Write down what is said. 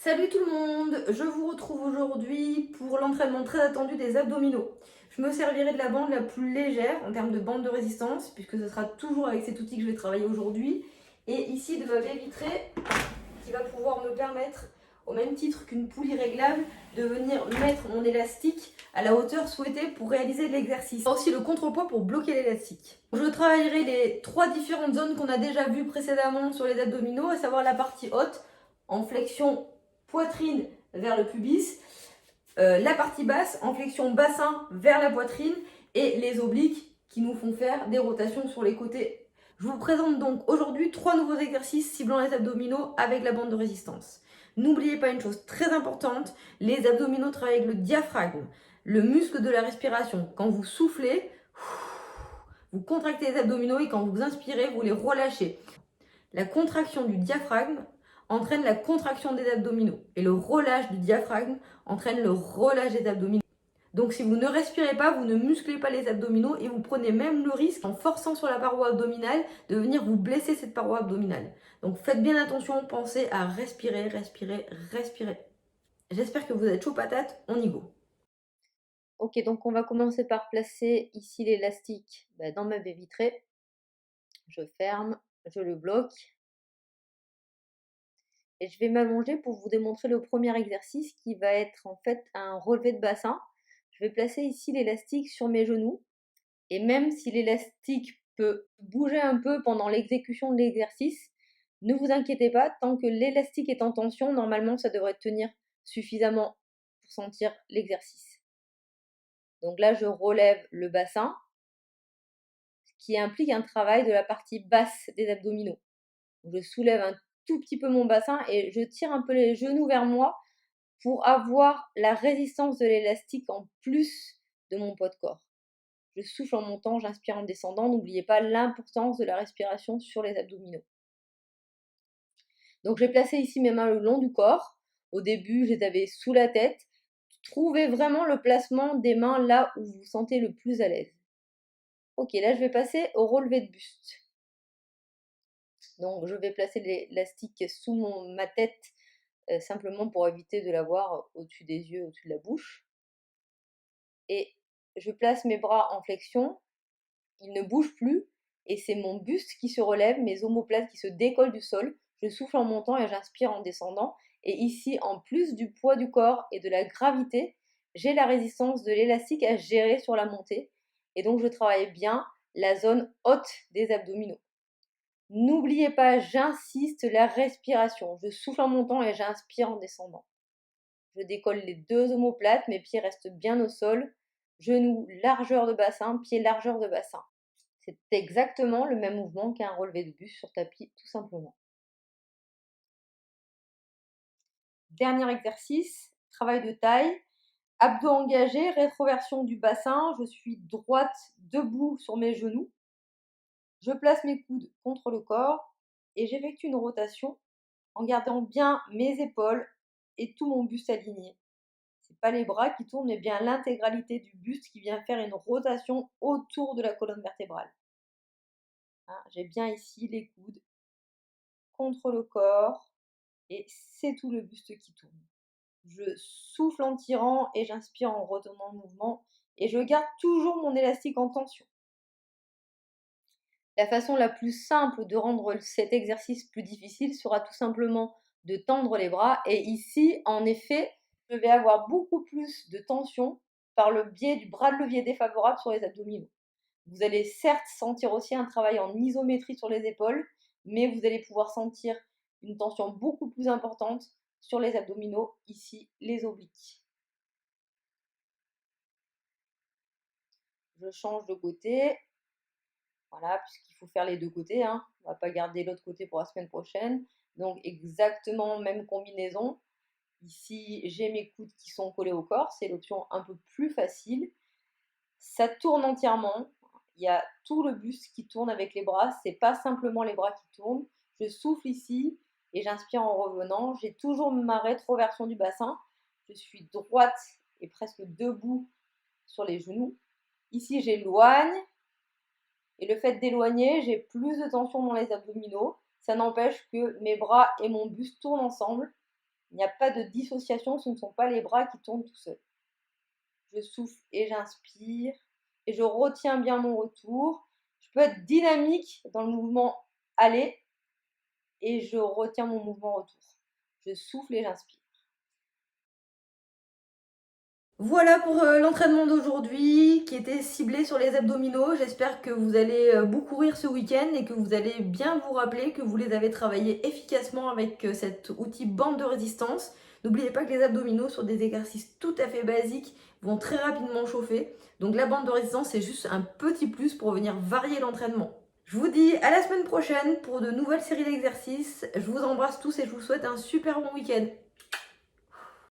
Salut tout le monde, je vous retrouve aujourd'hui pour l'entraînement très attendu des abdominaux. Je me servirai de la bande la plus légère en termes de bande de résistance, puisque ce sera toujours avec cet outil que je vais travailler aujourd'hui. Et ici de ma baie vitrée, qui va pouvoir me permettre, au même titre qu'une poulie réglable, de venir mettre mon élastique à la hauteur souhaitée pour réaliser l'exercice. Il y a aussi le contrepoids pour bloquer l'élastique. Je travaillerai les trois différentes zones qu'on a déjà vues précédemment sur les abdominaux, à savoir la partie haute, en flexion poitrine vers le pubis, la partie basse en flexion bassin vers la poitrine et les obliques qui nous font faire des rotations sur les côtés. Je vous présente donc aujourd'hui 3 nouveaux exercices ciblant les abdominaux avec la bande de résistance. N'oubliez pas une chose très importante, les abdominaux travaillent avec le diaphragme, le muscle de la respiration. Quand vous soufflez, vous contractez les abdominaux et quand vous inspirez, vous les relâchez. La contraction du diaphragme entraîne la contraction des abdominaux et le relâche du diaphragme entraîne le relâche des abdominaux. Donc si vous ne respirez pas, vous ne musclez pas les abdominaux et vous prenez même le risque, en forçant sur la paroi abdominale, de venir vous blesser cette paroi abdominale. Donc faites bien attention, pensez à respirer, respirer, respirer. J'espère que vous êtes chaud patate, on y go. Ok, donc on va commencer par placer ici l'élastique dans ma baie vitrée. Je ferme, je le bloque. Et je vais m'allonger pour vous démontrer le premier exercice qui va être en fait un relevé de bassin. Je vais placer ici l'élastique sur mes genoux. Et même si l'élastique peut bouger un peu pendant l'exécution de l'exercice, ne vous inquiétez pas, tant que l'élastique est en tension, normalement ça devrait tenir suffisamment pour sentir l'exercice. Donc là, je relève le bassin, ce qui implique un travail de la partie basse des abdominaux. Je soulève un tout petit peu mon bassin et je tire un peu les genoux vers moi pour avoir la résistance de l'élastique en plus de mon poids de corps. Je souffle en montant, j'inspire en descendant. N'oubliez pas l'importance de la respiration sur les abdominaux. Donc j'ai placé ici mes mains le long du corps. Au début, je les avais sous la tête. Trouvez vraiment le placement des mains là où vous vous sentez le plus à l'aise. Ok, là je vais passer au relevé de buste. Donc je vais placer l'élastique sous ma tête simplement pour éviter de l'avoir au-dessus des yeux, au-dessus de la bouche. Et je place mes bras en flexion, ils ne bougent plus et c'est mon buste qui se relève, mes omoplates qui se décollent du sol. Je souffle en montant et j'inspire en descendant. Et ici, en plus du poids du corps et de la gravité, j'ai la résistance de l'élastique à gérer sur la montée. Et donc, je travaille bien la zone haute des abdominaux. N'oubliez pas, j'insiste, la respiration. Je souffle en montant et j'inspire en descendant. Je décolle les deux omoplates, mes pieds restent bien au sol. Genoux, largeur de bassin, pieds, largeur de bassin. C'est exactement le même mouvement qu'un relevé de buste sur tapis, tout simplement. Dernier exercice, travail de taille. Abdos engagés, rétroversion du bassin. Je suis droite, debout sur mes genoux. Je place mes coudes contre le corps et j'effectue une rotation en gardant bien mes épaules et tout mon buste aligné. Ce n'est pas les bras qui tournent, mais bien l'intégralité du buste qui vient faire une rotation autour de la colonne vertébrale. Hein, j'ai bien ici les coudes contre le corps et c'est tout le buste qui tourne. Je souffle en tirant et j'inspire en retournant le mouvement et je garde toujours mon élastique en tension. La façon la plus simple de rendre cet exercice plus difficile sera tout simplement de tendre les bras et ici, en effet, je vais avoir beaucoup plus de tension par le biais du bras de levier défavorable sur les abdominaux. Vous allez certes sentir aussi un travail en isométrie sur les épaules, mais vous allez pouvoir sentir une tension beaucoup plus importante sur les abdominaux, ici les obliques. Je change de côté, voilà, puisqu'il faut faire les deux côtés, hein. On ne va pas garder l'autre côté pour la semaine prochaine. Donc exactement même combinaison. Ici, j'ai mes coudes qui sont collés au corps, c'est l'option un peu plus facile. Ça tourne entièrement, il y a tout le buste qui tourne avec les bras, c'est pas simplement les bras qui tournent. Je souffle ici et j'inspire en revenant. J'ai toujours ma rétroversion du bassin. Je suis droite et presque debout sur les genoux. Ici, j'éloigne et le fait d'éloigner, j'ai plus de tension dans les abdominaux. Ça n'empêche que mes bras et mon buste tournent ensemble Il n'y a pas de dissociation, ce ne sont pas les bras qui tournent tout seuls. Je souffle et j'inspire et je retiens bien mon retour. Je peux être dynamique dans le mouvement aller et je retiens mon mouvement retour. Je souffle et j'inspire. Voilà pour l'entraînement d'aujourd'hui qui était ciblé sur les abdominaux. J'espère que vous allez beaucoup courir ce week-end et que vous allez bien vous rappeler que vous les avez travaillés efficacement avec cet outil bande de résistance. N'oubliez pas que les abdominaux sur des exercices tout à fait basiques vont très rapidement chauffer. Donc la bande de résistance, c'est juste un petit plus pour venir varier l'entraînement. Je vous dis à la semaine prochaine pour de nouvelles séries d'exercices. Je vous embrasse tous et je vous souhaite un super bon week-end.